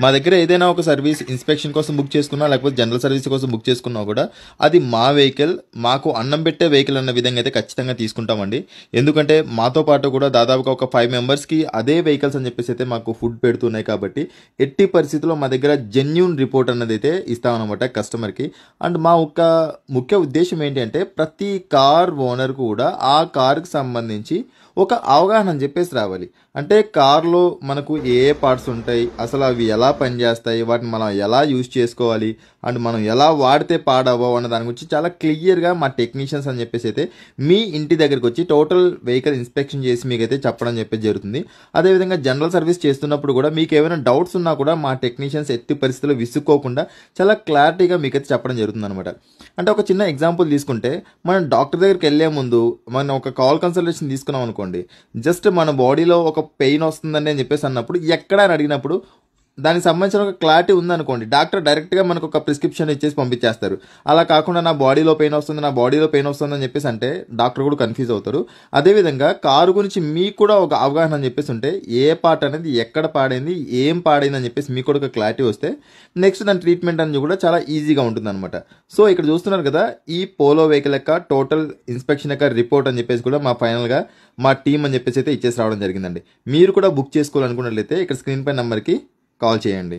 మా దగ్గర ఏదైనా ఒక సర్వీస్ ఇన్స్పెక్షన్ కోసం బుక్ చేసుకున్నా లేకపోతే జనరల్ సర్వీస్ కోసం బుక్ చేసుకున్నా కూడా అది మా వెహికల్, మాకు అన్నం పెట్టే వెహికల్ అన్న విధంగా అయితే ఖచ్చితంగా తీసుకుంటామండి. ఎందుకంటే మాతో పాటు కూడా దాదాపుగా ఒక 5 మెంబర్స్కి అదే వెహికల్స్ అని చెప్పేసి అయితే మాకు ఫుడ్ పెడుతున్నాయి కాబట్టి ఎట్టి పరిస్థితుల్లో మా దగ్గర జెన్యూన్ రిపోర్ట్ అన్నది అయితే ఇస్తామన్నమాట కస్టమర్కి. అండ్ మా ఒక ముఖ్య ఉద్దేశం ఏంటి అంటే ప్రతి కార్ ఓనర్ కూడా ఆ కార్కి సంబంధించి ఒక అవగాహన అని చెప్పేసి రావాలి. అంటే కార్లో మనకు ఏ పార్ట్స్ ఉంటాయి, అసలు అవి ఎలా పనిచేస్తాయి, వాటిని మనం ఎలా యూజ్ చేసుకోవాలి, అండ్ మనం ఎలా వాడితే పాడవో అన్న దాని గురించి చాలా క్లియర్గా మా టెక్నీషియన్స్ అని చెప్పేసి అయితే మీ ఇంటి దగ్గరికి వచ్చి టోటల్ వెహికల్ ఇన్స్పెక్షన్ చేసి మీకైతే చెప్పడం చెప్పేసి జరుగుతుంది. అదేవిధంగా జనరల్ సర్వీస్ చేస్తున్నప్పుడు కూడా మీకు ఏమైనా డౌట్స్ ఉన్నా కూడా మా టెక్నీషియన్స్ ఎట్టి పరిస్థితుల్లో విసుక్కోకుండా చాలా క్లారిటీగా మీకైతే చెప్పడం జరుగుతుంది అనమాట. అంటే ఒక చిన్న ఎగ్జాంపుల్ తీసుకుంటే, మనం డాక్టర్ దగ్గరికి వెళ్ళే ముందు మనం ఒక కాల్ కన్సల్టేషన్ తీసుకున్నాం అనుకోండి, జస్ట్ మన బాడీలో ఒక పెయిన్ వస్తుందని అని చెప్పేసి అన్నప్పుడు ఎక్కడ అని అడిగినప్పుడు దానికి సంబంధించిన ఒక క్లారిటీ ఉందనుకోండి, డాక్టర్ డైరెక్ట్గా మనకు ఒక ప్రిస్క్రిప్షన్ ఇచ్చేసి పంపించేస్తారు. అలా కాకుండా నా బాడీలో పెయిన్ వస్తుంది అని చెప్పేసి అంటే డాక్టర్ కూడా కన్ఫ్యూజ్ అవుతారు. అదేవిధంగా కారు గురించి మీకు కూడా ఒక అవగాహన అని చెప్పేసి ఉంటే ఏ పార్ట్ అనేది ఎక్కడ పాడైంది, ఏం పాడైంది అని చెప్పేసి మీకు కూడా ఒక క్లారిటీ వస్తే నెక్స్ట్ దాని ట్రీట్మెంట్ అనేది కూడా చాలా ఈజీగా ఉంటుంది అనమాట. సో ఇక్కడ చూస్తున్నారు కదా, ఈ పోలో వెహికల్ యొక్క టోటల్ ఇన్స్పెక్షన్ యొక్క రిపోర్ట్ అని చెప్పేసి కూడా మా ఫైనల్గా మా టీం అని చెప్పేసి అయితే ఇచ్చేసి రావడం జరిగిందండి. మీరు కూడా బుక్ చేసుకోవాలనుకున్నట్లయితే ఇక్కడ స్క్రీన్ పై నెంబర్కి కాల్ చేయండి.